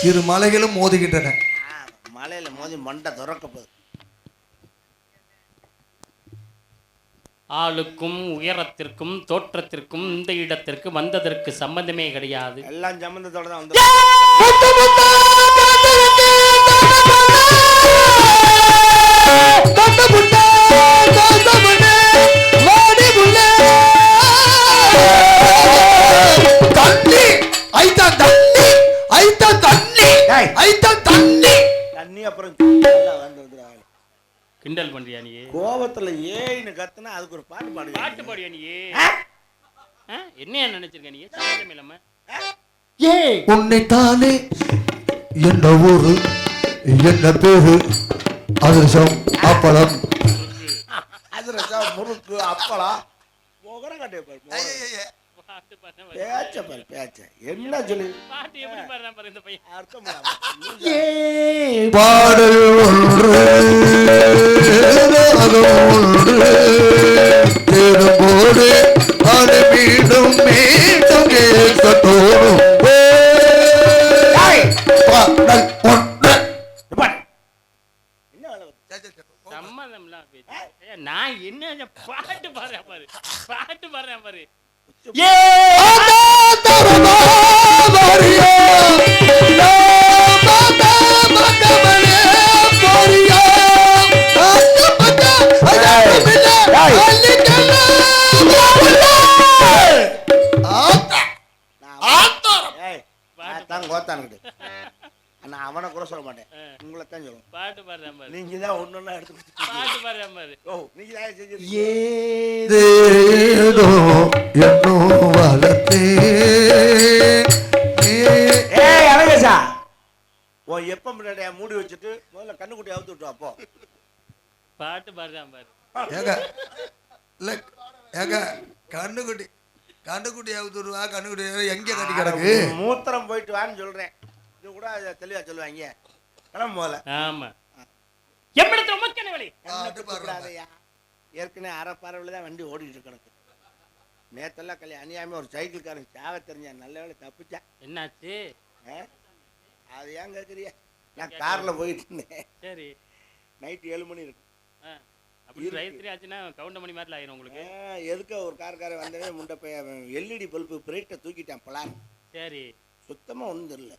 இரு மலைகளும் மோதுகின்றன. மலையில மோதி மண்டை துறக்க போகுது. ஆளுக்கும் உயரத்திற்கும் தோற்றத்திற்கும் இந்த இடத்திற்கு வந்ததற்கு சம்பந்தமே கிடையாது. எல்லாம் சம்பந்தத்தோட தான் வந்து. கிண்டல் பண்றியா நீ? கோபத்துல ஏன்னு கத்துனா அதுக்கு ஒரு பாட்டு பாடு. பாட்டு பாடியா நீ? என்ன நினைச்சிருக்க நீ? சம்பந்தமே இல்லாம உன்னைத்தானே என்ன ஊரு என்ன பேரு அதிரசம் அப்பளம் அதிரசம் முறுக்கு அப்பளம் பேச்ச பாரு பேச்ச என்ன சொல்லி பாட்டு எப்படி பாடுறா பாரு இந்த பையன். அர்த்தம் பாடல் ஒன்று தேடும்போது அது மீண்டும் மீண்டும் கேட்க தோணும். நான் என்ன பாட்டு பாடுறேன் பாரு பாட்டு பாடுறேன் பாரு. நான் அவனை கூட சொல்ல மாட்டேன், உங்களை தான் சொல்லுவேன். பாட்டு பாடுறேன் பாரு. நீங்க தான் ஒன்னொன்னா எடுத்து பாட்டு பாடுறேன் பாரு. ஓ நீங்க தான் செஞ்சு ஏதோ என்னோ வளர்த்தே. ஏய் அழகேசா, ஓ எப்ப முன்னாடியா மூடி வச்சுட்டு முதல்ல கண்ணுக்குட்டி அவுத்து விட்டு அப்போ பாட்டு பாடுறேன் பாரு. ஏங்க இல்ல ஏங்க கண்ணுக்குட்டி கண்ணுக்குட்டி அவுத்துருவா கண்ணுக்குட்டி எங்க கட்டி கிடக்கு? மூத்திரம் போயிட்டு வான்னு சொல்றேன். இது கூட தெளிவா சொல்லுவாங்க. கிளம்பு போல. ஆமா எம்மிடத்துல உமக்கென்ன வேலை? ஏற்கனவே அரை பறவையில் தான் வண்டி ஓடிட்டு இருக்கு. நேத்தெல்லாம் கல்யாணம் அநியாயமே ஒரு சைக்கிள்காரன் சாவ தெரிஞ்சேன், நல்ல வேலை தப்பிச்சேன். என்னாச்சு? அது ஏன் கேட்குறிய? நான் காரில் போயிட்டு இருந்தேன். சரி நைட்டு 7 மணி இருக்கு. அப்படி ராத்திரி ஆச்சுன்னா கவுண்டமணி மாதிரி ஆயிரும் உங்களுக்கு. எதுக்கு ஒரு காரக்காரன் வந்தவே முண்டை போய் எல்இடி பல்பு பிரேட்டை தூக்கிட்டான் பலார். சரி சுத்தமாக ஒன்றும் தெரியல.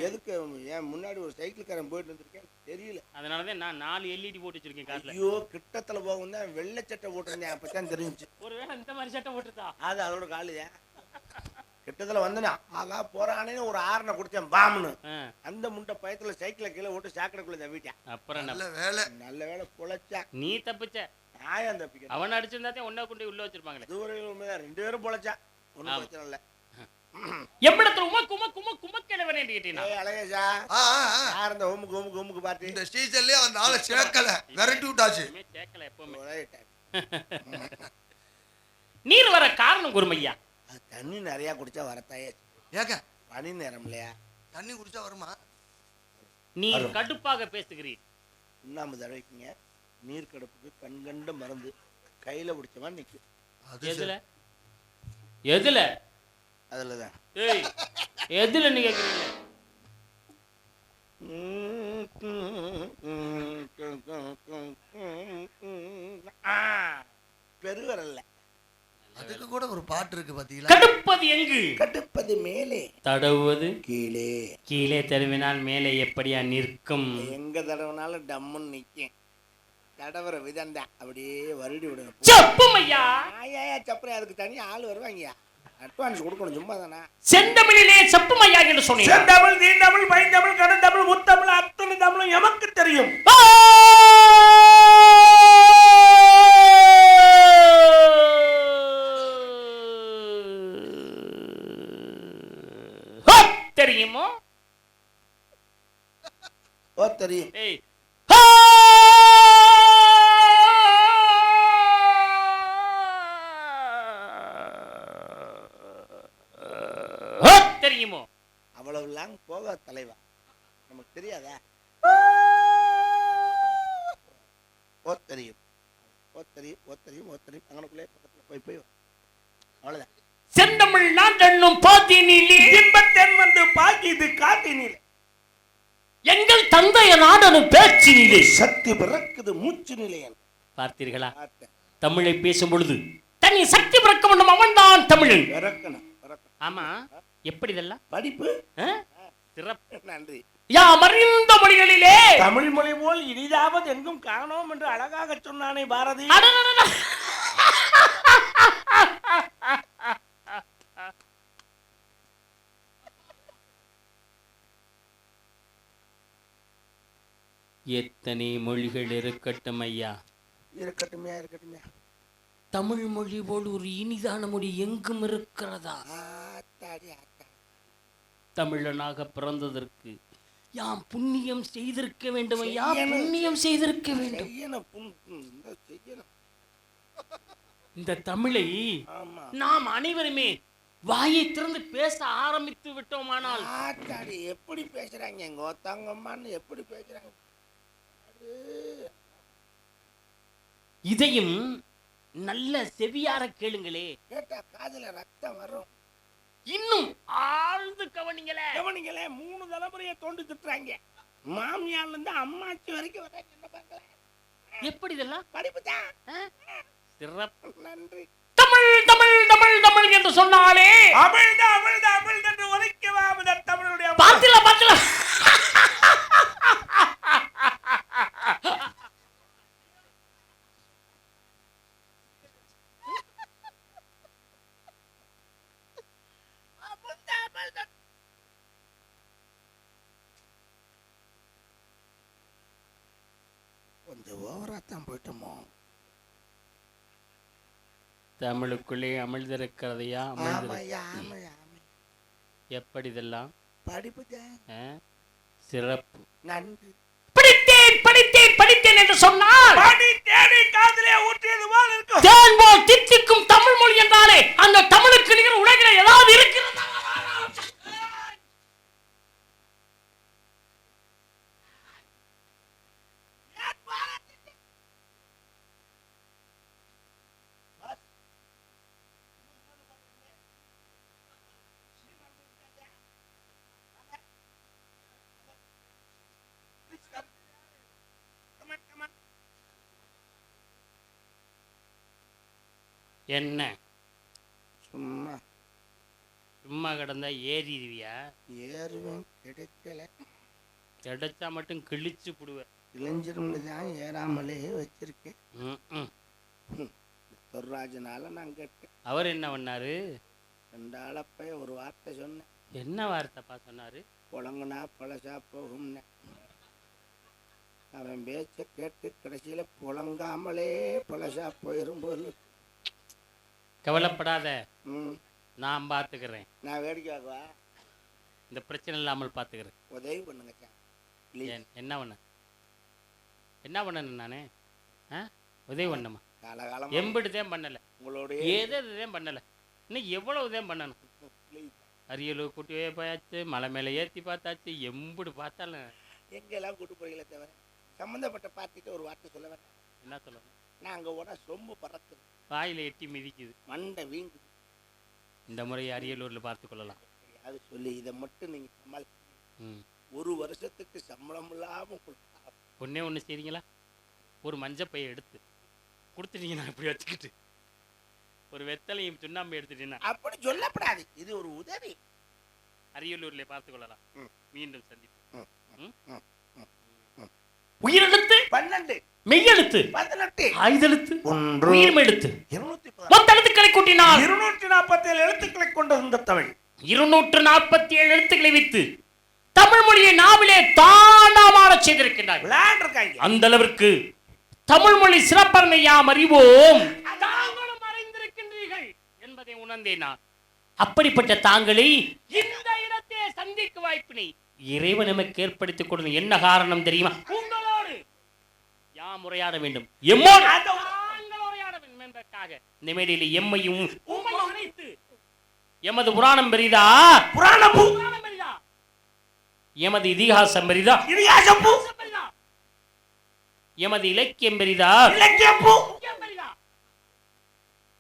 எதுக்கு ஏன் முன்னாடி ஒரு சைக்கிள்காரன் போயிட்டு இருந்திருக்கேன் தெரியல. அதனாலதான் நான் 4 எல்இடி போட்டு வச்சிருக்கேன் கார்ல. ஐயோ கிட்டத்துல போகும் தான் வெள்ளை சட்டை போட்டிருந்தேன், அப்பதான் தெரிஞ்சுச்சு. ஒருவேளை இந்த மாதிரி சட்டை போட்டுருந்தா அது அதோட காலையா கிட்டத்துல வந்தேன். ஆகா போறானே ஒரு ஆரணை குடிச்சேன் பாம்னு. அந்த முண்டை பயத்துல சைக்கிளை கீழே ஓட்டு சாக்கடைக்குள்ள தவிட்டேன். அப்புறம் நல்ல வேலை பொழைச்சா. நீ தப்பிச்ச, நான் தப்பிக்க. அவன் அடிச்சிருந்தாத்தே ஒன்னா கொண்டு உள்ள வச்சிருப்பாங்களே. தூரம் உண்மைதான், 2 பேரும் பொழைச்சா, ஒன்றும் பிரச்சனை இல்லை. எம்மிடத்துல உமக்கு உமக்கு உமக்கு உமக்கெனவனே கேட்டீனா? அழகேசா யார் இந்த உமுக்கு உமுக்கு உமுக்கு பார்த்து இந்த ஸ்டேஷன்லயே அந்த ஆளை சேர்க்கல, விரட்டி விட்டாச்சு. சேர்க்கல எப்பவுமே. நீர் வர காரணம் குருமையா? தண்ணி நிறைய குடிச்சா வரத்தாயே. ஏங்க பனி நேரம் இல்லையா? தண்ணி குடிச்சா வருமா? நீ கடுப்பாக பேசுகிறீர். சுண்ணாம்பு தடவைக்குங்க, நீர் கடுப்புக்கு கண்கண்ட மருந்து கையில பிடிச்சமா நிற்கும். எதுல எதுல அதுலதான். ஏய் எதுல நீ கேக்குறீங்க? பெருவரல்ல. அதுக்கு கூட ஒரு பாட்டு இருக்கு பாத்தீங்களா? கடுப்பது எங்கு? கடுப்பது மேலே, தடவுவது கீழே. கீழே தடவினால் மேலே எப்படியா நிற்கும்? எங்க தடவினாலும் டம்முன்னு நிற்கும். தடவர விதண்டா அப்படியே வருடி விடுங்க. சப்புமையா சப்புறேன், அதுக்கு தனியா ஆள் வருவாங்கயா. அட்வான்ஸ் கொடுக்கணும், சும்மா தானே. செந்தமிழிலே சப்புமையா என்று சொன்னீங்க. செந்தமிழ், தீண்டமிழ், பைந்தமிழ், கடந்தமிழ், முத்தமிழ், அத்தனை தமிழும் எமக்கு தெரியும். தெரியுமோ? ஓ தெரியும். ஏய் தெரியுமோ? அவ்வளவு லாங் போக தலைவா, நமக்கு தெரியாதா? ஓத்தரியும் ஓத்தரியும் ஓத்தரியும் ஓத்தரியும் அங்கனுக்குள்ளே பக்கத்தில் போய் போய் அவ்வளோதான். செந்தமிழ் நாட்டென்னும் பாத்தினிலே இன்பத்தென் வந்து பாக்கிது காத்தினிலே எங்கள் தந்தைய நாடனும் பேச்சினிலே சக்தி பிறக்குது மூச்சு நிலையன். பார்த்தீர்களா? தமிழை பேசும் பொழுது தனி சக்தி பிறக்க வேண்டும். அவன்தான் தமிழன். ஆமா, எப்படி இதெல்லாம் படிப்பு சிறப்பு. நன்றி. யாம் அறிந்த மொழிகளிலே தமிழ் மொழி போல் இனிதாவது எங்கும் காணோம் என்று அழகாக சொன்னானே பாரதி. எத்தனை மொழிகள் இருக்கட்டும் ஐயா, இருக்கட்டுமே இருக்கட்டுமே. தமிழ் மொழி போல் ஒரு இனிதான மொழி எங்கும் இருக்கிறதா? தமிழனாக பிறந்ததற்கு யாம் புண்ணியம் செய்திருக்க வேண்டும் ஐயா, புண்ணியம் செய்திருக்க வேண்டும். இந்த தமிழை நாம் அனைவருமே வாயை திறந்து பேச ஆரம்பித்து விட்டோமானால் எப்படி பேசுறாங்க எங்க ஒத்தாங்கம்மான்னு எப்படி பேசுறாங்க. இதையும் நல்ல செவியார கேளுங்களே, கேட்டா காதுல ரத்தம் வரும். இன்னும் ஆழ்ந்து கவனிங்களே கவனிங்களே. 3 தலைமுறையை தோண்டி திட்டுறாங்க. மாமியார்ல இருந்து அம்மாச்சி வரைக்கும் வராங்க. என்ன பாக்கல எப்படி இதெல்லாம்? படிப்பு தான். சிறப்பு. நன்றி. தமிழ் தமிழ் தமிழ் தமிழ் என்று சொன்னாலே தமிழ் தமிழ் தமிழ் என்று உரைக்கவா தமிழுடைய பாத்தில பாத்தில. கொஞ்சம் ஓவராத்தான் போயிட்டோமோ. தமிழுக்குள்ளே அமிழ்ந்திருக்கிறதையா? எப்படி இதெல்லாம்? படிப்பு தான். சிறப்பு. நன்றி. படித்தேன் படித்தேன் படித்தேன் என்று சொன்னால் காதிலே ஊற்றியது போல் இருக்கும். தேன் போல் தித்திக்கும் தமிழ் மொழி என்றாலே அந்த தமிழுக்கு நிகர் உலகில் ஏதாவது இருக்கிறதா? என்ன சும்மா சும்மா கிடந்தா ஏறிடுவியா? ஏறுவேன். கிடைக்கல. கிடைச்சா மட்டும் கிழிச்சு புடுவேன். இளைஞர்னு தான் ஏறாமலே வச்சிருக்கேன். தொர்ராஜனால நான் கேட்டேன். அவர் என்ன பண்ணாரு? 2 ஆளப்ப ஒரு வார்த்தை சொன்னேன். என்ன வார்த்தைப்பா சொன்னாரு? புழங்குனா பழசா போகும்னு. அவன் பேச்ச கேட்டு கடைசியில புழங்காமலே பழசா போயிரும் போது. கவலைப்படாத, நான் பார்த்துக்கிறேன். நான் வேடிக்கையாக்குவா, இந்த பிரச்சனை இல்லாமல் பார்த்துக்கிறேன். உதவி பண்ணுங்க. என்ன பண்ண என்ன பண்ணணும் நானே? உதவி பண்ணுமா? காலகாலம் எம்பிடுதேன் பண்ணலை, உங்களுடைய ஏதேதான் பண்ணலை. இன்னும் எவ்வளவுதான் பண்ணணும்? அரியலூர் கூட்டி போயாச்சு, மலை மேலே ஏற்றி பார்த்தாச்சு, எம்பிடு பார்த்தாலும் எங்கெல்லாம் கூட்டு போறீங்களே தவிர சம்மந்தப்பட்ட பார்ட்டிட்டு ஒரு வார்த்தை சொல்ல வேண்டாம். என்ன சொல்லணும்? நான் அங்கே ஓட சொம்பு பறக்குது, வாயில் எட்டி மிதிக்குது, மண்டை வீங்குது. இந்த முறை அரியலூரில் பார்த்து கொள்ளலாம். அது சொல்லி இதை மட்டும் நீங்கள் சமாளி. 1 வருஷத்துக்கு சம்பளம் இல்லாமல் கொடுத்தா ஒன்றே ஒன்று செய்றீங்களா? ஒரு மஞ்சப்பையை எடுத்து கொடுத்துட்டீங்கன்னா இப்படி வச்சுக்கிட்டு ஒரு வெத்தலையும் சுண்ணாம்பு எடுத்துட்டீங்கன்னா. அப்படி சொல்லப்படாது, இது ஒரு உதவி. அரியலூர்ல பார்த்து கொள்ளலாம். மீண்டும் சந்திப்போம். உயிரெழுத்து 12, மெய்யெழுத்து 18, ஆயுதெழுத்து 1, உயிர்மெழுத்து 210. மொத்த எழுத்துக்களை கூட்டினால் 247 எழுத்துக்களை கொண்ட இந்த தமிழ் 247 எழுத்துக்களை வைத்து தமிழ் மொழியை நாவிலே தாண்டாமாற செய்திருக்கிறார். அந்த அளவிற்கு தமிழ் மொழி சிறப்பன்மை யாம் அறிவோம், தாங்களும் அறிந்திருக்கின்றீர்கள் என்பதை உணர்ந்தேன் நான். அப்படிப்பட்ட தாங்களை இந்த இடத்தை சந்திக்க வாய்ப்பினை இறைவன் நமக்கு ஏற்படுத்திக் கொடுத்த என்ன காரணம் தெரியுமா? உங்களோடு யாம் உரையாட வேண்டும், எம்மோடு உரையாட வேண்டும் என்பதற்காக இந்த மேடையில் எம்மையும் உம்மையும் அழைத்து எமது புராணம் பெரிதா, புராணம் பெரிதா, எமது இதிகாசம் பெரிதா, இதிகாசம் பெரிதா, எமது இலக்கியம் பெரிதா? இலக்கியம் பூ.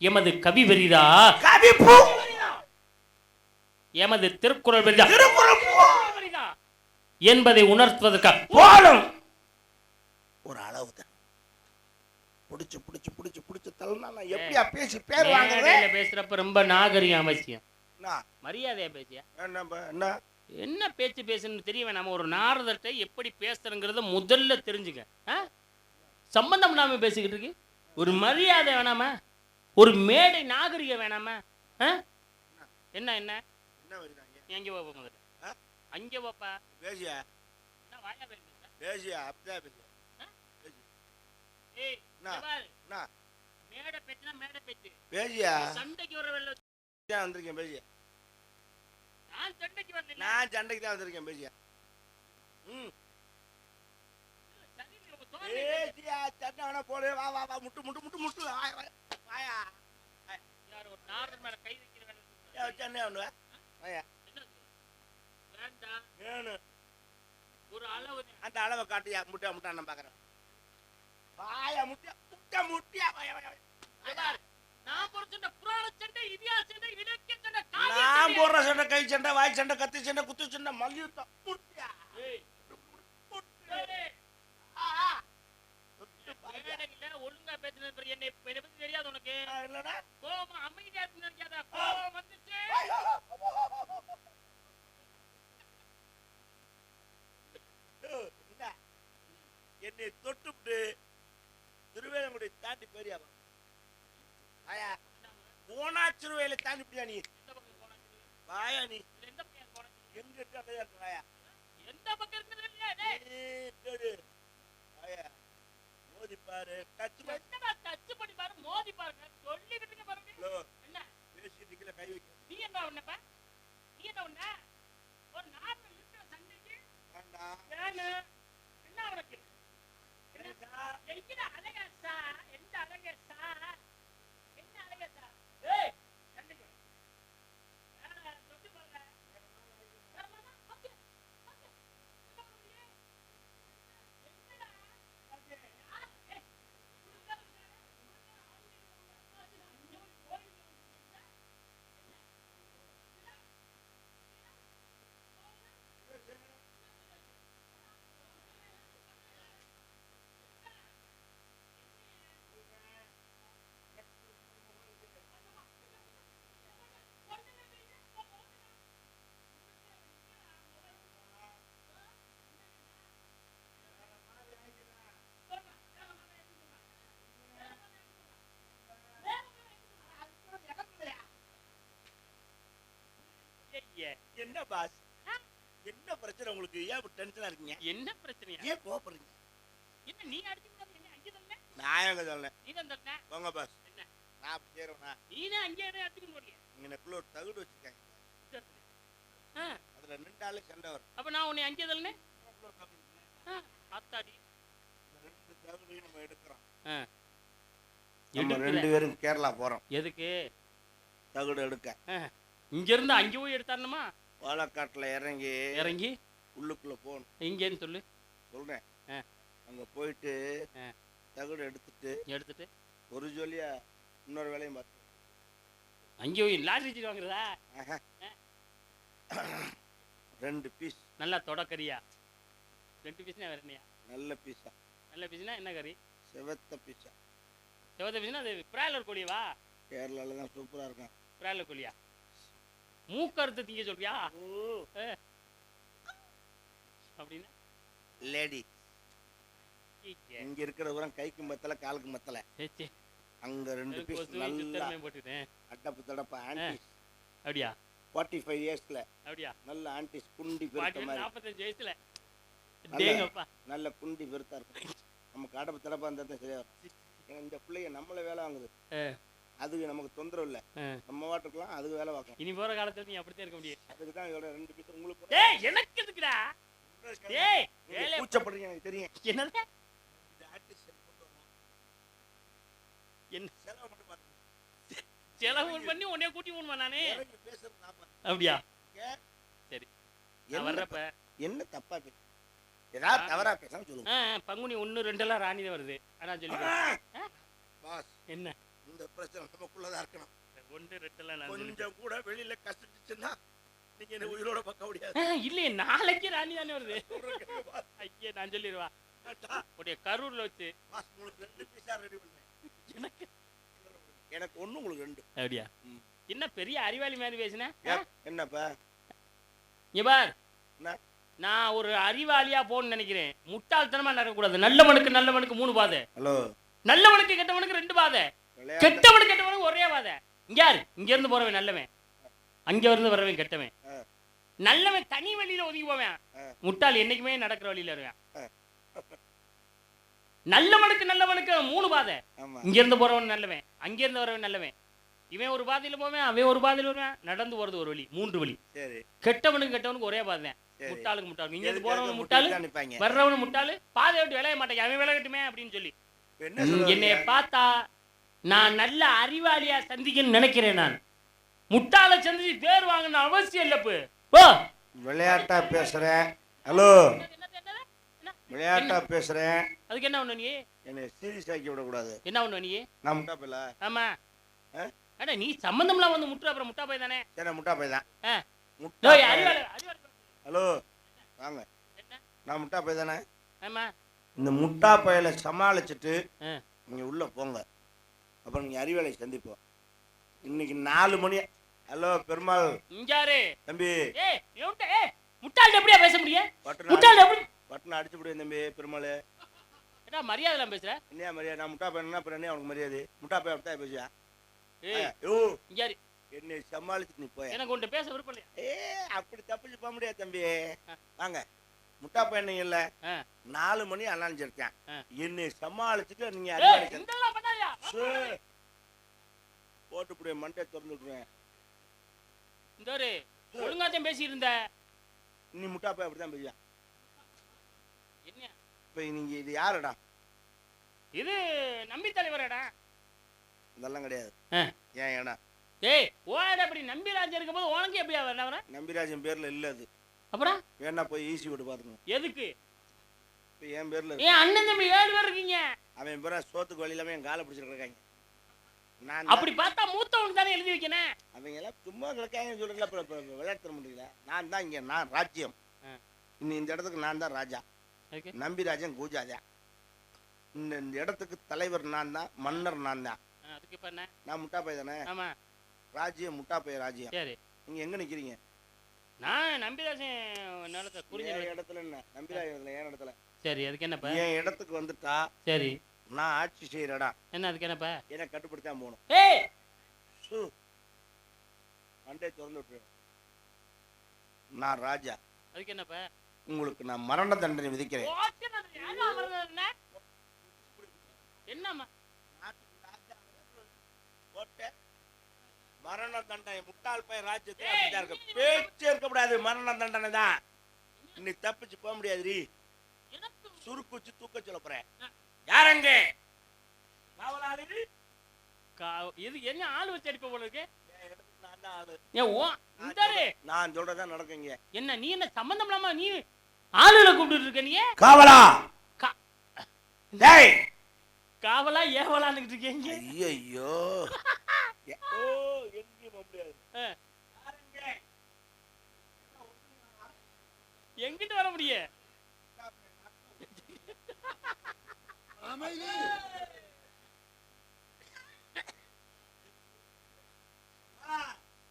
எமது கவி பெரிதா? கவி பூ. எமது திருக்குறள் பெரிதா? திருக்குறள் பூ என்பதை உணர்த்துவதற்காக போலும் ஒரு அளவு தான். புடிச்சு புடிச்சு புடிச்சு புடிச்சு தள்ளனா நான் எப்படியா பேசி பேர் வாங்குறேன்? பேசுறப்ப ரொம்ப நாகரிகம் அவசியம். என்ன மரியாதையா பேசியா? என்ன என்ன பேச்சு பேசணும்னு தெரிய வேணாம? ஒரு நாரதர்கிட்ட எப்படி பேசுறங்கிறத முதல்ல தெரிஞ்சுக்க. சம்பந்தம் இல்லாம பேசிக்கிட்டு இருக்கு. ஒரு மரியாதை வேணாமா? ஒரு மேடை நாகரிகம் வேணாமா? என்ன என்ன எங்க பாப்பா முதல்ல அங்க பாப்பா பேசியா வாயா பேசியா அப்படியே பேசியா. ஏய் என்ன மேடை பேச்சுனா மேடை பேச்சு பேசியா. சண்டைக்கு வர வெள்ள வந்திருக்கேன் பேசியா. நான் சண்டைக்கு வரல. நான் சண்டைக்கு தான் வந்திருக்கேன் பேசியா. பேசியா சண்டை வேணா போடு. வா வா வா முட்டு முட்டு முட்டு முட்டு வாயா. யார் ஒரு நாரதர் மேல கை வைக்கிற வேலை சண்டை வேணுவா வாயா. வேண்டாம் வேணும் ஒரு அளவு. அந்த அளவை காட்டியா முட்டை முட்டை நான் பாக்குறேன். வாயா முட்டை முட்டை முட்டியா வாயா வாயா. நான் போற சண்டை புராண சண்டை, இதிகாச சண்டை, இலக்கிய சண்டை, நான் போடுற சண்டை கை சண்டை வாய் சண்டை கத்தி சண்டை குத்து சண்டை மல்யுத்தம் முட்டியா. ஒழுங்கா பேசுனது என்னை பத்தி தெரியாது உனக்கு? இல்லடா கோபம் அமைதியா நினைக்காத. கோபம் வந்துச்சு என்னை தொட்டுவிட்டு திருவேலங்குடி தாண்டி போறியா? ஆயா போனா திருவேலை தாண்டி போயா நீ? வாயா நீ எந்த பக்கம் போனது? எங்க இருக்கு வாயா. எந்த பக்கம் இருக்குது? வாயா மோதி பாரு டச் பண்ணி பாரு, மோதி பாருங்க. சொல்லிக்கிட்டு பாருங்க. என்ன பேசிட்டு கை வைக்க. நீ என்ன உன்னப்ப? நீ என்ன உன்ன? ஒரு நாட்டு இருக்கிற சண்டைக்கு வேணும். என்ன உனக்கு? எங்கட அழகேசா? எந்த அழகேசா? என்ன அழகேசா? ஏய் சண்டைக்கு வேற தொட்டு பாருங்க. வரமாடா? Okay okay. என்னடா? ஓகே யார்? ஏய் என்ன பாஸ் என்ன பிரச்சனை உங்களுக்கு? ஏன் டென்ஷனா இருக்கீங்க? என்ன பிரச்சனையா? ஏன் கோபப்படுறீங்க? என்ன நீ அடிச்சுக்கிட்டா என்ன அங்க தள்ளல? நான் எங்க சொல்லல. நீ தான் தள்ளன. போங்க பாஸ். என்ன? நான் சேரேனா? நீனே அங்க அடிச்சுக்க முடியும். இங்கனக்குள்ள ஒரு தகுடு வச்சிருக்காங்க. அதுல நின்றாலே சண்டை வரும். அப்ப நான் உன்னை அங்க தள்ளனே? அத்தாடி. ரெண்டு தகுடு நம்ம எடுக்கறோம். நம்ம ரெண்டு பேரும் கேரளா போறோம். எதுக்கு? தகுடு எடுக்க. இங்க இருந்து அங்க போய் எடுத்தாரணுமா? பாலக்காட்டுல இறங்கி உள்ளுக்குள்ள போகணும். எங்கன்னு சொல்லு. சொல்றேன். அங்க போயிட்டு தகுடு எடுத்துட்டு ஒரு ஜோலியா இன்னொரு வேலையும் பார்த்து அங்கே போய் லாட்ரி சீட் வாங்குறதா? 2 பீஸ் நல்லா தொடக்கறியா? 2 பீஸ்னா வேற என்னையா? நல்ல பீஸா. நல்ல பீஸ்னா என்ன கறி? செவத்த பீஸா. செவத்த பீஸ்னா அது பிராய்லர் கோழியவா? கேரளால தான் சூப்பரா இருக்கும். பிராய்லர் கோழியா? மூக்கறுத்து திங்க சொல்றியா? அப்படின்னா லேடி இங்க இருக்கிற ஊரம் கைக்கு மத்தல காலுக்கு மத்தல. அங்க 2 பீஸ் நல்லா போட்டுட்டேன். அட்டப்பு தடப்பா ஆன்டிஸ். அப்படியா? 45 இயர்ஸ்ல. அப்படியா? நல்ல ஆன்டிஸ் குண்டி பெருத்த மாதிரி. 45 வயசுல டேங்கப்பா நல்ல குண்டி பெருத்தா இருக்கும். நமக்கு அடப்பு தடப்பா இருந்தா தான் சரியா வரும். இந்த பிள்ளைங்க நம்மள வேலை வாங்குது. அதுக்கு நமக்கு தொந்தரவு இல்ல. நம்ம வாட்டுக்கலாம் அதுக்கு வேலை பார்க்கலாம். இனி போற காலத்துல நீ அப்படியே இருக்க முடியும். அதுக்கு தான் இதோட 2 பீஸ் உங்களுக்கு. டேய் எனக்கு எதுக்குடா? டேய் வேலை கூச்சப்படுறீங்க எனக்கு தெரியும். என்னது? இந்த ஆர்டிஸ்ட் கொண்டு வரணும். என்ன செலவு மட்டும் பாருங்க. செலவு பண்ணி உன்னைய கூட்டி போணுமா நானே? எனக்கு பேசுறது நான் பாருங்க. அப்படியா? சரி. நான் வர்றப்ப என்ன தப்பா பேசு? ஏதாவது தவறா பேசாம சொல்லுங்க. பங்குனி 1, 2 ராணி தான் வருது. ஆனா சொல்லிக்கிறேன். பாஸ் என்ன இந்த பிரச்சனை நமக்குள்ளதான் இருக்கணும். 1, 2 நான் கொஞ்சம் கூட வெளியில கஷ்டிச்சுன்னா நீங்க என்ன உயிரோட பார்க்க முடியாது. இல்லையே, நாளைக்கு ராணி தானே வருது. ஐயே நான் சொல்லிடுவா. உடைய கரூர்ல வச்சு பாஸ் உங்களுக்கு 2 பீஸா ரெடி பண்ணேன். எனக்கு ஒண்ணு உங்களுக்கு 2. அப்படியா? என்ன பெரிய அறிவாளி மாதிரி பேசின? என்னப்பா இவர் என்ன நான் ஒரு அறிவாளியா போன்னு நினைக்கிறேன். முட்டாள்தனமா நடக்கக்கூடாது. நல்லவனுக்கு 3 பாதை. ஹலோ, நல்லவனுக்கு கெட்டவனுக்கு 2 பாதை. கெட்டவனுக்கு கெட்டவனுக்கு ஒரே பாதை. இங்க யாரு? இங்க இருந்து போறவன் நல்லவன், அங்க இருந்து வரவன் கெட்டவன். நல்லவன் தனி வழியில ஒதுங்கி போவேன். முட்டாள் என்னைக்குமே நடக்கிற வழியில வருவேன். நல்லவனுக்கு 3 பாதை. இங்க இருந்து போறவன் நல்லவன், அங்க இருந்து வரவன் நல்லவன். இவன் ஒரு பாதையில போவேன், அவன் ஒரு பாதையில வருவேன். நடந்து போறது ஒரு வழி, 3 வழி. கெட்டவனுக்கு ஒரே பாதை. முட்டாளுக்கு முட்டாளு, இங்க இருந்து போறவன் முட்டாளு, வர்றவனு முட்டாளு. பாதை விட்டு விளைய மாட்டேங்க, அவன் விளையட்டுமே அப்படின்னு சொல்லி என்னைய பார்த்தா நான் நல்ல அறிவாளியா சந்திக்கணும்னு நினைக்கிறேன். நான் முட்டாளை சந்திச்சு பேர் வாங்கணும் அவசியம் இல்லப்பு. விளையாட்டா பேசுறேன். ஹலோ, விளையாட்டா பேசுறேன். அதுக்கு என்ன ஒண்ணு நீ என்ன சீரியஸ் ஆக்கி விட கூடாது. என்ன ஒண்ணு நீ? நான் முட்டா பையல. ஆமா, அட நீ சம்பந்தம்லாம் வந்து முட்டா, அப்புறம் முட்டா பை தானே. சரி, முட்டா பை தான். ஹலோ வாங்க, நான் முட்டா பை தானே. ஆமா, இந்த முட்டா பையலை சமாளிச்சுட்டு நீங்க உள்ள போங்க, அப்புறம் நீங்க அறிவாளை சந்திப்போம். இன்னைக்கு 4 மணி. ஹலோ பெருமாள், இங்காரு தம்பி. முட்டாள் எப்படியா பேச முடியும்? முட்டாள் எப்படி பட்டனை அடிச்சு விடுவேன் தம்பி. பெருமாள் ஏடா மரியாதை எல்லாம் பேசுற? என்னையா மரியாதை? நான் முட்டா பையனா அப்புறம் என்ன அவனுக்கு மரியாதை? முட்டா பையன் அப்படித்தான் பேசுவேன். இங்காரு என்னை சமாளிச்சு நீ போய். எனக்கு உன்கிட்ட பேச விருப்பம் இல்லையா? அப்படி தப்பிச்சு போக முடியாது தம்பி. வாங்க, முட்டா பையன் இல்ல 4 மணி அண்ணாஞ்சிருக்கேன். என்னை சமாளிச்சுட்டு நீங்க போட்டு மண்டே திறந்து விட்டுருவேன். இந்த ஒழுங்காத்தையும் பேசி இருந்த நீ முட்டா பையன் அப்படித்தான் பேசுவேன். என்ன இப்ப நீங்க இது யாருடா? இது நம்பி தலைவரடா. இதெல்லாம் கிடையாது. ஏன் ஏடா? ஓட அப்படி நம்பிராஜன் இருக்கும் போது உனக்கு எப்படியா வரல? நம்பிராஜன் பேர்ல இல்ல அது. அப்புறம் வேணா போய் ஈசி விட்டு பாருங்க. எதுக்கு? இப்ப என் பேர்ல. ஏன் அண்ணன் தம்பி 7 பேர் இருக்கீங்க. அவன் பேர சோத்துக்கு வழியிலாம என் காலை பிடிச்சிட்டு இருக்காங்க. நான் அப்படி பார்த்தா மூத்தவனுக்கு தானே எழுதி வைக்கணும். அவங்க எல்லாம் சும்மா கிடக்காங்க சொல்றல. விளையாட முடியல. நான் தான் இங்க, நான் ராஜ்யம். இன்னும் இந்த இடத்துக்கு நான் தான் ராஜா. நம்பிராஜன் கூஜாஜா. இந்த இடத்துக்கு தலைவர் நான் தான், மன்னர் நான் தான். அதுக்கு இப்ப என்ன? நான் முட்டா பை தானே. ஆமா, ராஜ்யம் முட்டா பை ராஜ்யம். சரி, நீங்க எங்க நிக்கிறீங்க? நான் நம்பிராஜன் நிலத்தை புரிஞ்ச இடத்துல. என்ன நம்பிராஜன் என் இடத்துல? சரி, அதுக்கு என்னப்பா? என் இடத்துக்கு வந்துட்டா சரி, நான் ஆட்சி செய்யறடா. என்ன அதுக்கு என்னப்பா? என்ன கட்டுப்படுத்தான் போகணும். மண்டே திறந்து விட்டு. நான் ராஜா. அதுக்கு என்னப்பா? உங்களுக்கு நான் மரண தண்டனை விதிக்கிறேன். என்னம்மா மரண தண்டனை? முட்டாள் பையன் ராஜ்யத்துல அப்படிதான் இருக்கு. பேச்சே இருக்கக்கூடாது. மரண தண்டனை தான். இன்னைக்கு தப்பிச்சு போக முடியாது. சுருக்கு வச்சு தூக்க சொல்ல போறேன். யாரங்க இது என்ன ஆள் வச்சு அடிப்ப போல இருக்கு? நான் சொல்றதான் நடக்குங்க. என்ன நீ என்ன சம்பந்தம் இல்லாம நீ ஆளுல கூப்பிட்டு இருக்க? நீ காவலா? காவலா ஏவலான்னு இருக்கீங்க? ஐயோ, எங்கிட்டு வர முடியும்?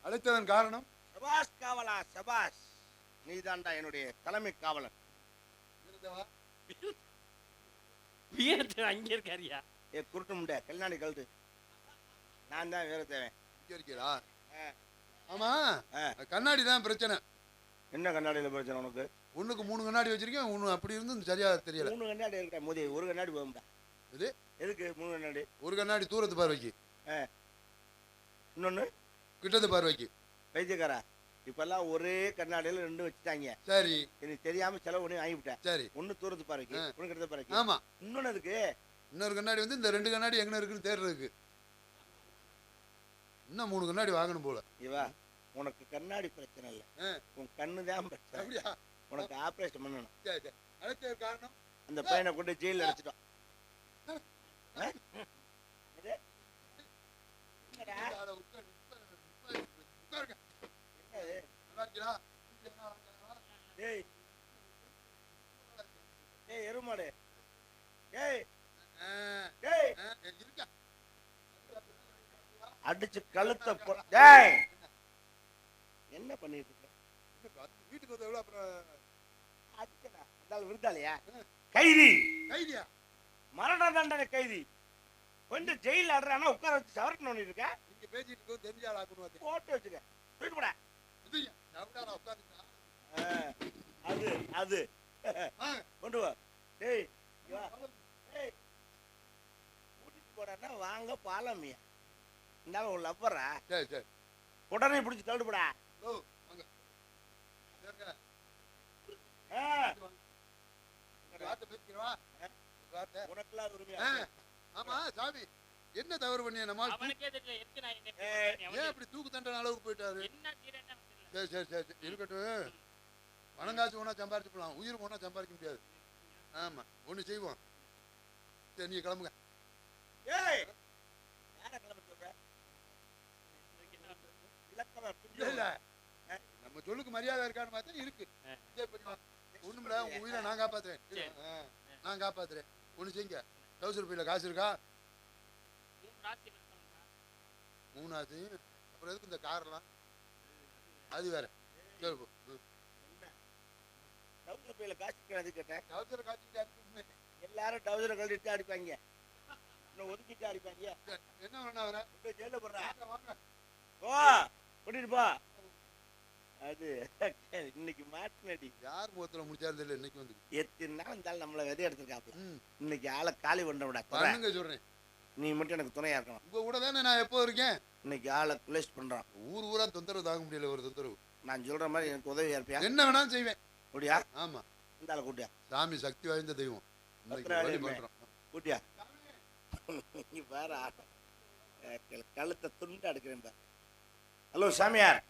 அழைத்ததன் காரணம்? சபாஷ் காவலா, சபாஷ். நீதான்டா என்னுடைய தலைமை காவலன். அங்க இருக்காரியா? குருட்டு முண்டை கல்யாணி கழுது. நான் தான் வீரத்தேவன். இங்க இருக்கீரா? ஆமா, கண்ணாடி தான் பிரச்சனை. என்ன கண்ணாடியில பிரச்சனை உனக்கு? ஒண்ணுக்கு 3 கண்ணாடி வச்சிருக்கேன். ஒண்ணு அப்படி இருந்து சரியா தெரியல. 3 கண்ணாடி இருக்கா? மோதி ஒரு கண்ணாடி போகும்டா. இது எதுக்கு 3 கண்ணாடி? ஒரு கண்ணாடி தூரத்து பார்வைக்கு, இன்னொன்னு கிட்டத்து பார்வைக்கு. வைத்தியக்காரா, இப்பெல்லாம் ஒரே கண்ணாடியில 2 வச்சுட்டாங்க. சரி, எனக்கு தெரியாம செலவு பண்ணி வாங்கிவிட்டேன். சரி, ஒண்ணு தூரத்து பார்வைக்கு, ஒண்ணு கிட்டத்து பார்வைக்கு. ஆமா, இன்னொன்னு இருக்கு. இன்னொரு கண்ணாடி வந்து இந்த 2 கண்ணாடி எங்க இருக்குன்னு தேடுறதுக்கு. இன்னும் 3 கண்ணாடி வாங்கணும் போல. இவா, உனக்கு கண்ணாடி பிரச்சனை இல்லை, உன் கண்ணு தான் பிரச்சனை. உனக்கு ஆபரேஷன் பண்ணணும். அழைத்தது காரணம் அந்த பையனை கொண்டு ஜெயிலில் அடைச்சிட்டோம். எருமாடு அடிச்சு கழுத்த என்ன பண்ணிட்டு இருக்க? வீட்டுக்கு வந்து எவ்வளவு அப்புறம் விருந்தாளியா கைதி கைதியா மரண தண்டனை கைதி கொஞ்சம் ஜெயில ஆடுறானா உட்கார வச்சு சவரட்டு நோண்டிட்டு இருக்க. நீங்க பேசிட்டு இருக்கோம் தெரிஞ்ச ஆள் ஆக்கணும் போட்டு வச்சுக்க போயிட்டு போட. அது அது கொண்டு வா. டேய் கூட்டிட்டு போடான்னா வாங்க பாலமியா இருந்தாலும் உன் லவ்வரா சரி சரி உடனே பிடிச்சி தள்ளுபடா. உனக்கெல்லாம் உரிமையா? ஆமா சாமி என்ன தவறு பண்ணிய நம்ம ஏன் அப்படி தூக்கு தண்டனை அளவுக்கு போயிட்டாரு? சரி சரி சரி இருக்கட்டும். பணங்காசு ஒன்றா சம்பாரிச்சு போகலாம், உயிருக்கு ஒன்றா சம்பாதிக்க முடியாது. ஆமா ஒன்று செய்வோம். சரி நீங்க கிளம்புங்க. நம்ம சொல்லுக்கு மரியாதை இருக்கான்னு பார்த்தா இருக்கு. ஒண்ணுமில்ல, உங்க உயிரை நான் காப்பாத்துறேன். நான் காப்பாத்துறேன். ஒண்ணு செய்யுங்க. டவுசர் பையில காசு இருக்கா? 3 ஆச்சு. அப்புறம் எதுக்கு இந்த காரெல்லாம்? அது வேற. டவுசர் பையில காசு கேட்டேன். டவுசர் காய்ச்சிட்டு எல்லாரும் டவுசரை கழட்டிட்டு அடிப்பாங்க, இன்னும் ஒதுக்கிட்டு அடிப்பாங்க. என்ன வேணா அவரை ஜெயில போடுறேன். ஓ கூட்டிட்டு போ. அது இன்னைக்கு மாட்டினடி யார் முகத்துல முடிச்சாரு தெரியல. இன்னைக்கு வந்து எத்தனை நாள் இருந்தாலும் நம்மளை விதை எடுத்துருக்காப்ல. இன்னைக்கு ஆளை காலி பண்ண விட பண்ணுங்க சொல்றேன். நீ மட்டும் எனக்கு துணையா இருக்கணும். உங்க கூட தானே நான் எப்போ இருக்கேன். இன்னைக்கு ஆளை குலேஷ் பண்றான். ஊர் ஊரா தொந்தரவு தாங்க முடியல. ஒரு தொந்தரவு நான் சொல்ற மாதிரி எனக்கு உதவியா இருப்பியா? என்ன வேணாலும் செய்வேன். கூட்டியா? ஆமா இந்த ஆளை கூட்டியா? சாமி சக்தி வாய்ந்த தெய்வம். கூட்டியா? நீ பாரு கழுத்தை துண்டு அடுக்கிறேன் பாரு. ஹலோ சாமியார்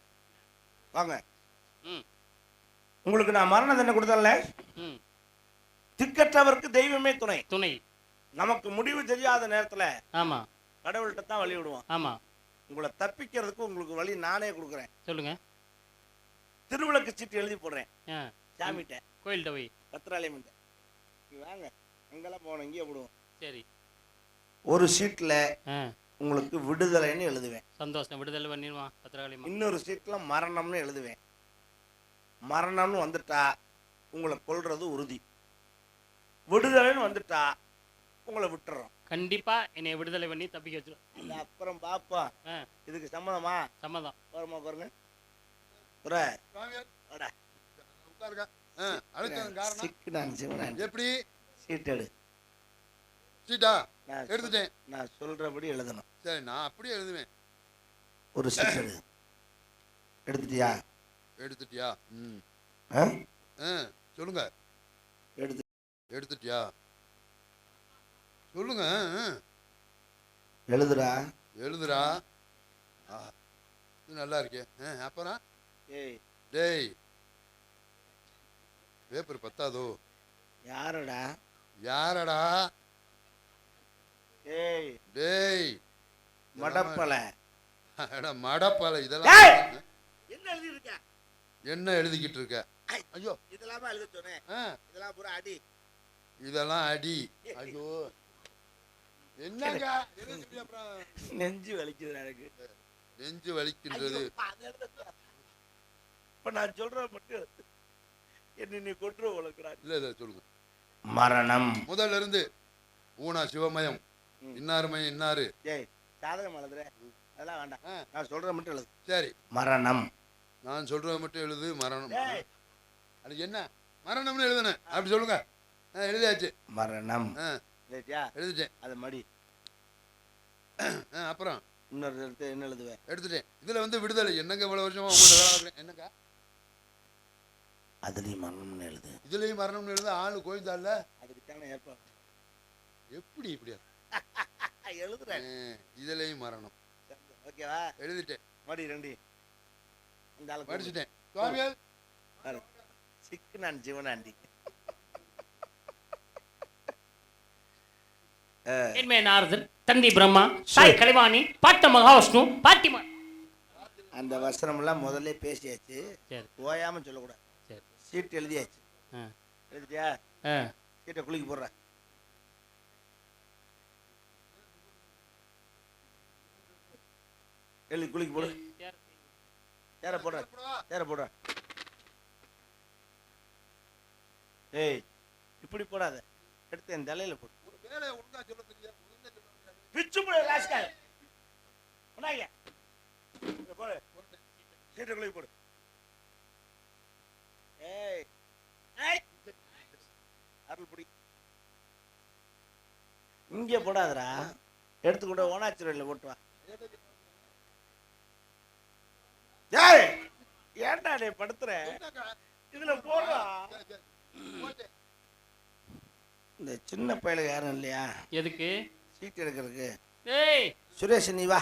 வாங்க. உங்களுக்கு நான் மரண தண்டனை கொடுத்தேன்ல, திக்கற்றவருக்கு தெய்வமே துணை. துணை நமக்கு முடிவு தெரியாத நேரத்துல ஆமா கடவுள்கிட்ட தான் வழி விடுவோம். ஆமா உங்களை தப்பிக்கிறதுக்கு உங்களுக்கு வழி நானே கொடுக்குறேன். சொல்லுங்க. திருவிளக்கு சீட்டு எழுதி போடுறேன். சாமிட்ட கோயில்கிட்ட போய் பத்திராலயம் வாங்க. அங்கெல்லாம் போனோம், இங்கே விடுவோம். சரி. ஒரு சீட்ல உங்களுக்கு விடுதலைன்னு எழுதுவேன். சந்தோஷம், விடுதலை பண்ணிடுவான் பத்திராலயம். இன்னொரு சீட்ல மரணம்னு எழுதுவேன். மரணம்னு வந்துட்டா உங்களை கொல்றது உறுதி. விடுதலைன்னு வந்துட்டா உங்களை விட்டுறோம். கண்டிப்பா என்னை விடுதலை பண்ணி தப்பிக்க வச்சிடும். அப்புறம் பாப்பா இதுக்கு சம்மதமா? சம்மதம். வருமா பாருங்க. எப்படி சீட் எடு. சீட்டா எடுத்துட்டேன். நான் சொல்றபடி எழுதணும். சரி நான் அப்படியே எழுதுவேன். ஒரு சீட் எடு. எடுத்துட்டியா? எடுத்துட்டியா? சொல்லுங்க. எடுத்துட்டியா? சொல்லுங்க. எழுதுடா. எழுதுடா. இது நல்லா இருக்கே. அப்புறம் டேய் பேப்பர் பத்தாதோ? யாரடா? யாரடா? டேய் டேய் மடப்பலை. மடப்பலை. இதெல்லாம் என்ன எழுதி இருக்க? என்ன எழுதிக்கிட்டு இருக்க? ஐயோ இதெல்லாம் எழுத சொன்னேன். இதெல்லாம் பூரா அடி. இதெல்லாம் அடி. ஐயோ என்னங்க நெஞ்சு வலிக்குது எனக்கு. நெஞ்சு வலிக்கின்றது. இப்ப நான் சொல்ற மட்டும் என்ன நீ கொன்று வளர்க்கிறான். இல்ல இல்ல சொல்லுங்க. மரணம் முதல்ல இருந்து ஊனா சிவமயம் இன்னாருமயம் இன்னாரு. ஏய் சாதகம் எழுதுற அதெல்லாம் வேண்டாம். நான் சொல்ற மட்டும் எழுது. சரி. மரணம். நான் சொல்றத மட்டும் எழுது. மரணம். அது என்ன மரணம்னு எழுதுனேன். அப்படி சொல்லுங்க. எழுதியாச்சு. மரணம் எழுதிட்டேன். அது மடி. அப்புறம் இன்னொரு எழுத்து என்ன எழுதுவேன்? எடுத்துட்டேன். இதுல வந்து விடுதலை. என்னங்க இவ்வளவு வருஷமா உங்கள்ட்ட வேலை பார்க்குறேன். என்னங்க அதுலயும் மரணம்னு எழுது. இதுலயும் மரணம்னு எழுத ஆளு கோயிந்தா இல்ல. அதுக்கு தானே ஏற்பாடு. எப்படி இப்படியா எழுதுறேன். இதுலயும் மரணம். ஓகேவா? எழுதிட்டேன். மடி ரெண்டு இந்த ஆளு படிச்சுட்டேன். சுவாமியால் சிக்கு நான் ஜீவனாண்டி. என்மே நாரதன், தந்தை பிரம்மா, தாய் கலைவாணி, பாட்ட மகாவிஷ்ணு, பாட்டிமா. அந்த வசனம்லாம் முதல்ல பேசியாச்சு, சரி ஓயாம சொல்லக்கூடாது. சரி சீட் எழுதியாச்சு. எழுதிட்டியா? சீட்டை குளிக்க போடுற. எழுதி குளிக்க போடு. சேர போடுற, சேர போடுற. ஏய் இப்படி போடாத, எடுத்து என் தலையில போடு. பிச்சு போடு ராஸ்கல். உன்னாங்க போடு, சீட்டை குளிக்க போடு. ஏய் ஏய் அருள் புடி. இங்கே போடாதடா, எடுத்துக்கொண்டு ஓனாச்சுரையில் போட்டு வா. ஏய் ஏன்டா நீ படுத்துற? இதுல போடுறா. இந்த சின்ன பயலுக்கு யாரும் இல்லையா எதுக்கு சீட் எடுக்கிறதுக்கு? ஏய் சுரேஷ் நீ வா.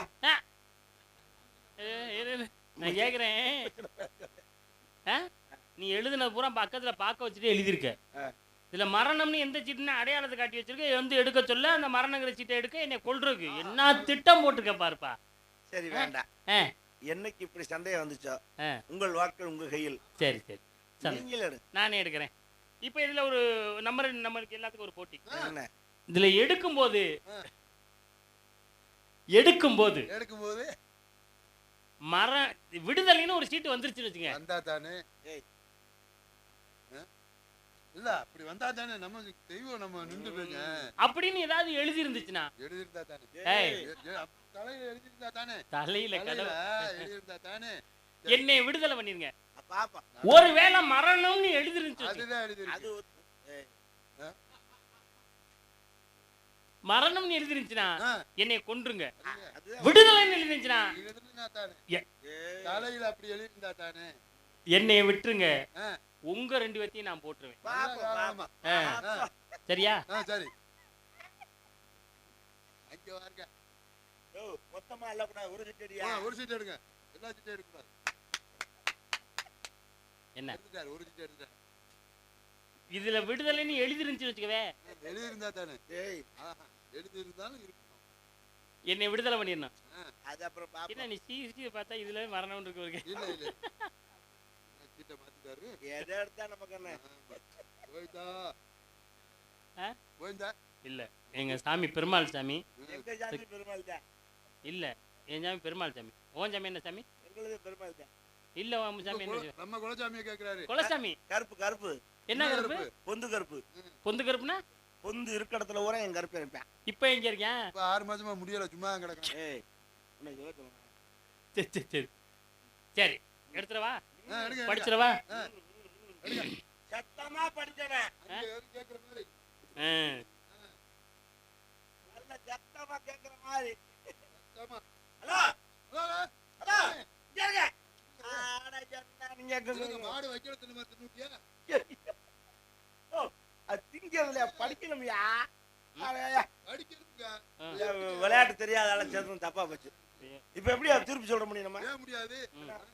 நான் கேக்குறேன், நீ எழுதுனது பூரா பக்கத்துல பார்க்க வச்சுட்டு எழுதியிருக்க. இதுல மரணம்னு எந்த சீட்டுன்னு அடையாளத்தை காட்டி வச்சிருக்க, வந்து எடுக்க சொல்ல அந்த மரணங்கிற சீட்டை எடுக்க என்னை கொல்றதுக்கு என்ன திட்டம் போட்டுக்க பாருப்பா. சரி வேண்டாம். என்னைக்கு இப்படி சந்தேகம் வந்துச்சோ, உங்கள் வாக்கள் உங்க கையில். சரி சரி நீங்களே எடு. நானே எடுக்கிறேன். இப்போ இதுல ஒரு நம்மளுக்கு எல்லாத்துக்கும் ஒரு போட்டி. என்ன இதுல எடுக்கும்போது விடுதலைன்னு ஒரு சீட்டு வந்துருச்சுன்னு வச்சுங்க. வந்தா தானே இல்ல அப்படி வந்தா தானே நம்ம தெய்வம் நம்ம நின்று போங்க அப்படின்னு ஏதாவது எழுதி இருந்துச்சுன்னா, எழுதிருந்தா தானே தலையில எழுதிருந்தா தானே, தலையில எழுதிருந்தா தானே என்னை விடுதலை பண்ணிருங்க. பாப்பா ஒருவேளை மரணம்னு எழுதி இருந்துச்சு, அதுதான் எழுதிருக்கு. மரணம்னு எழுதி இருந்துச்சுன்னா என்னை கொன்றுங்க. விடுதலைன்னு எழுதி இருந்துச்சுன்னா தலையில அப்படி எழுதிருந்தா தானே என்னை விட்டுருங்க, உங்க 2 பேர்த்தையும் நான் போட்டுருவேன். சரியா? சரி அங்க வாங்க. மொத்தமா இல்ல கூட ஒரு சீட் எடுங்க. ஒரு சீட் எடுங்க, எல்லா சீட்டும் எடுக்க கூடாது. என்ன ஒரு சீட் எடுங்க. இதுல விடுதலைன்னு எழுதி இருந்துச்சு வச்சுக்கவே, எழுதி இருந்தா தானே. ஏய் எழுதி இருந்தாலும் இருக்கணும், என்னை விடுதலை பண்ணிடணும். அது அப்புறம் பாப்பா. என்ன நீ சீ பார்த்தா இதுல மரணம் இருக்கு ஒரு. இல்ல இல்ல சீட்டை மாத்திட்டாரு. எதை எடுத்தா நமக்கு என்ன போய்தா போய்தா இல்ல எங்க சாமி பெருமாள் சாமி. எங்க சாமி பெருமாள் தான். இல்ல என் சாமி பெருமாள் சாமி. உன் சாமி என்ன சாமி? எங்களுது பெருமாள் தான். இல்ல உன் சாமி என்ன? நம்ம குலசாமியை கேக்குறாரு. குலசாமி கருப்பு கருப்பு. என்ன கருப்பு? பொந்து கருப்பு. பொந்து கருப்புனா பொந்து இருக்க இடத்துல ஊரா என் கருப்பு இருப்பேன். இப்ப எங்க இருக்கேன்? இப்ப 6 மாசமா முடியல, சும்மா கிடக்கும். ஏய் உன்னை யோசிச்சு சரி சரி சரி சரி எடுத்துறவா, எடுங்க படிச்சிரவா. சத்தமா படிச்சறேன். கேக்குற மாதிரி நல்ல சத்தமா கேக்குற மாதிரி. சத்தமா ஹலோ ஹலோ ஹலோ கேளுங்க. ஆட ஜன்னா நீங்க கேக்குங்க. மாடு வைக்கல தின்னு தின்னுட்டியா? ஓ அது திங்கறதுல படிக்கணும்யா. படிக்கிறதுங்க. விளையாட்டு தெரியாதால சேர்ந்து தப்பா போச்சு. இப்ப எப்படி திருப்பி சொல்ல முடியும்? நம்ம ஏன் முடியாது?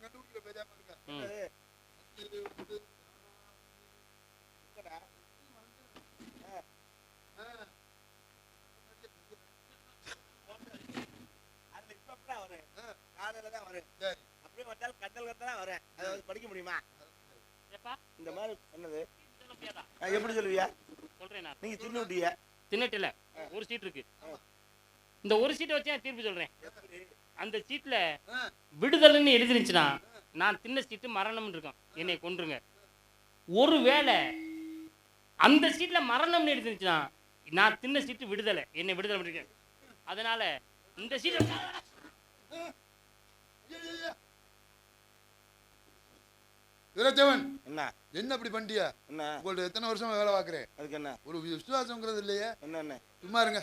கண்டுபிடிக்கல பேசாம இருக்க. அப்படியே வந்தாலும் கண்டல் கண்டலாம் வரேன். அதை படிக்க முடியுமா? இந்த மாதிரி என்னது எப்படி சொல்லுவியா? சொல்றேன் நான். நீங்க தின்னுட்டிய தின்னுட்டுல ஒரு சீட் இருக்கு. இந்த ஒரு சீட்டை வச்சு நான் தீர்ப்பு சொல்றேன். அந்த சீட்ல விடுதலைன்னு எழுதிருந்துச்சுன்னா நான் தின்ன சீட்டு மரணம்னு இருக்கும், என்னை கொன்றுங்க. ஒருவேளை அந்த சீட்ல மரணம்னு எழுதிருந்துச்சுன்னா நான் தின்ன சீட்டு விடுதலை, என்னை விடுதலை பண்ணிருக்கேன். அதனால இந்த சீட்டை வீரத்தேவன் என்ன என்ன அப்படி பண்ணிட்டியா? என்ன உங்கள்ட்ட எத்தனை வருஷமா வேலை பார்க்குறேன். அதுக்கு என்ன ஒரு விசுவாசங்கிறது இல்லையே. என்ன என்ன சும்மா இருங்க.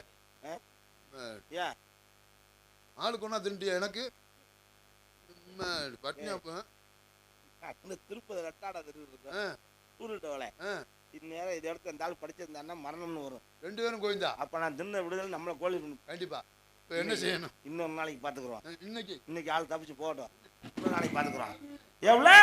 ஏன் ஆளுக்கு ஒன்றா தின்ட்டியா? எனக்கு பட்னி. அப்போ திருப்பதி ரெட்டாடா திருவிழா ஊருட்ட வேலை இந்நேரம் இதை எடுத்து அந்த ஆள் படிச்சிருந்தான்னா மரணம்னு வரும். 2 பேரும் கோயிந்தா. அப்போ நான் தின்ன விடுதலை நம்மளை கோழி கண்டிப்பா. இப்போ என்ன செய்யணும்? இன்னொரு நாளைக்கு பார்த்துக்குறோம். இன்னைக்கு ஆள் தப்பிச்சு போட்டோம், இன்னொரு நாளைக்கு பார்த்துக்குறோம். எவ்வளோ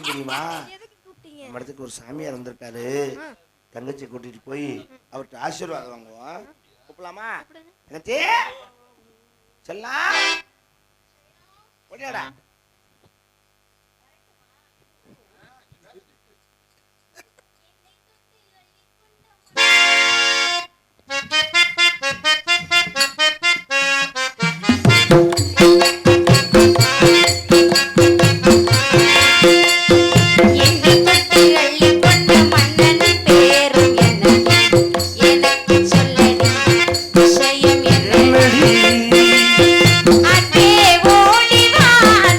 தெரியுமா? மடத்துக்கு ஒரு சாமியார் வந்திருக்காரு, தங்கச்சி கூட்டிட்டு போய் அவர்கிட்ட ஆசீர்வாதம் வாங்குவோம். கூப்பிடலாமா? தங்கச்சி செல்லாம் ஓடியாடா. அட்டே ஓடிவான்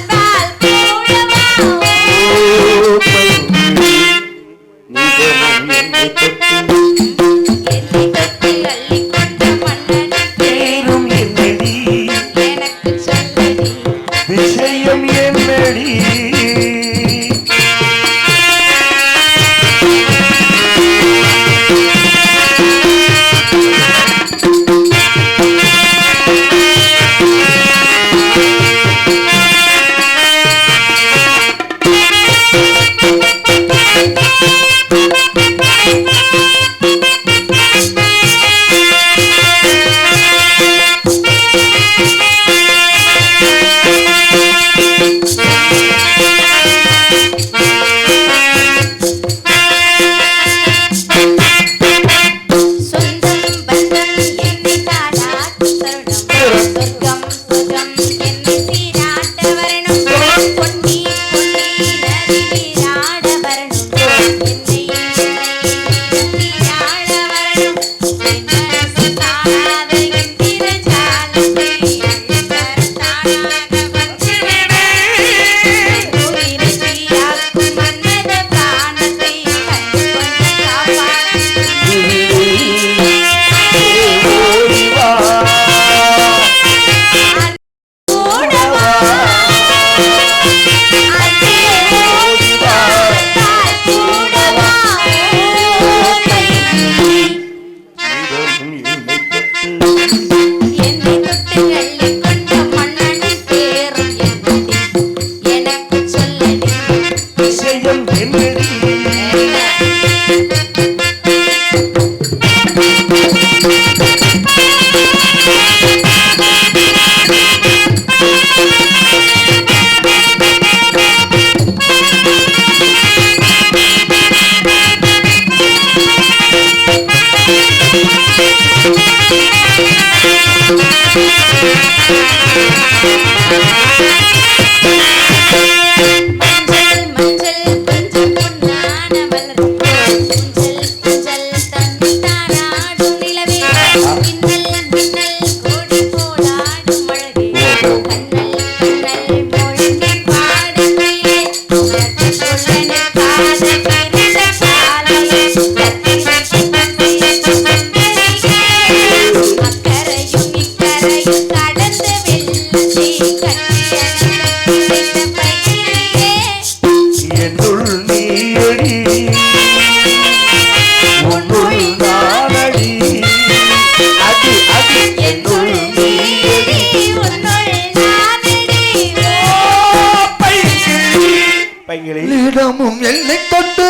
இடமும் என்னை தொட்டு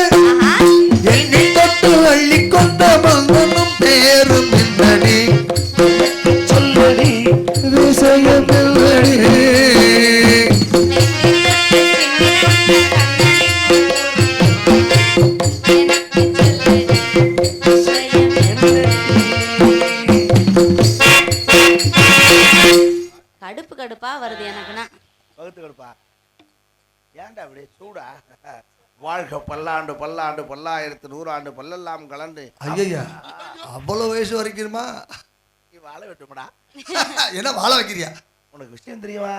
அள்ளி கொண்ட மங்கனும் பேரும் என்னடி சொல்லடி விஷயம் என்னடி கடுப்பு கடுப்பா வருது எனக்குன்னா. வகுத்து கடுப்பா ஏன்டா அப்படி சூடா? வாழ்க பல்லாண்டு பல்லாண்டு பல்லாயிரத்து 100 ஆண்டு பல்லெல்லாம் கலந்து. ஐயா அவ்வளவு வயசு வரைக்குமா? நீ வாழ வெட்டுமடா. என்ன வாழ வைக்கிறியா? உனக்கு விஷயம் தெரியுமா?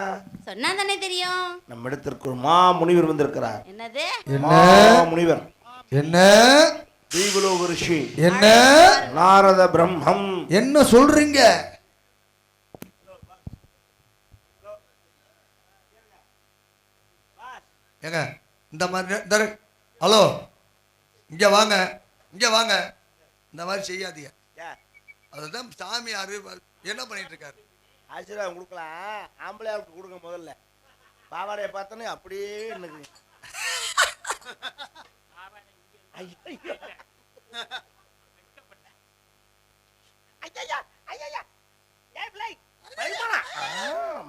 சொன்னா தானே தெரியும். நம்ம இடத்திற்கு மா முனிவர் வந்திருக்கிறார். என்னது? என்ன முனிவர்? என்ன தீபலோக ரிஷி? என்ன நாரத பிரம்மம்? என்ன சொல்றீங்க? ஏங்க இந்த மாதிரி ஹலோ இங்க வாங்க இந்த மாதிரி செய்யாதீங்க. அதுதான் சாமியாரு என்ன பண்ணிட்டு இருக்காரு. ஆசீர்வாதம் கொடுக்கலாம், ஆம்பளையாவுக்கு கொடுங்க முதல்ல. பாவாடையை பார்த்தோன்னே அப்படியே எனக்கு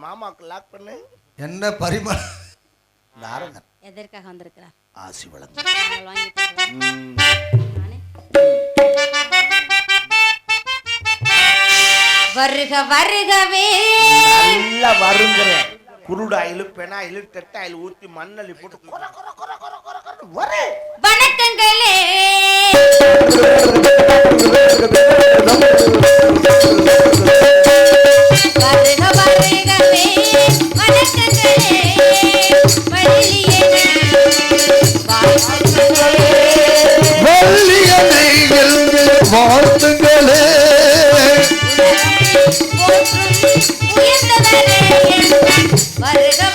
மாமாவுக்கு லாக் பண்ணு. என்ன பரிமாணம்? நாரதன் எதற்காக வந்திருக்கிறார்? ஆசி வழங்க. வருக வருகவே. நல்லா வருங்கிற குருடாயிலு பெனாயிலு தெட்டாயிலு ஊத்தி மண்ணலி போட்டு வணக்கங்களே. வருக வருகவே வணக்கங்களே. வாழ்த்துங்களே உயர்ந்தவரே வருக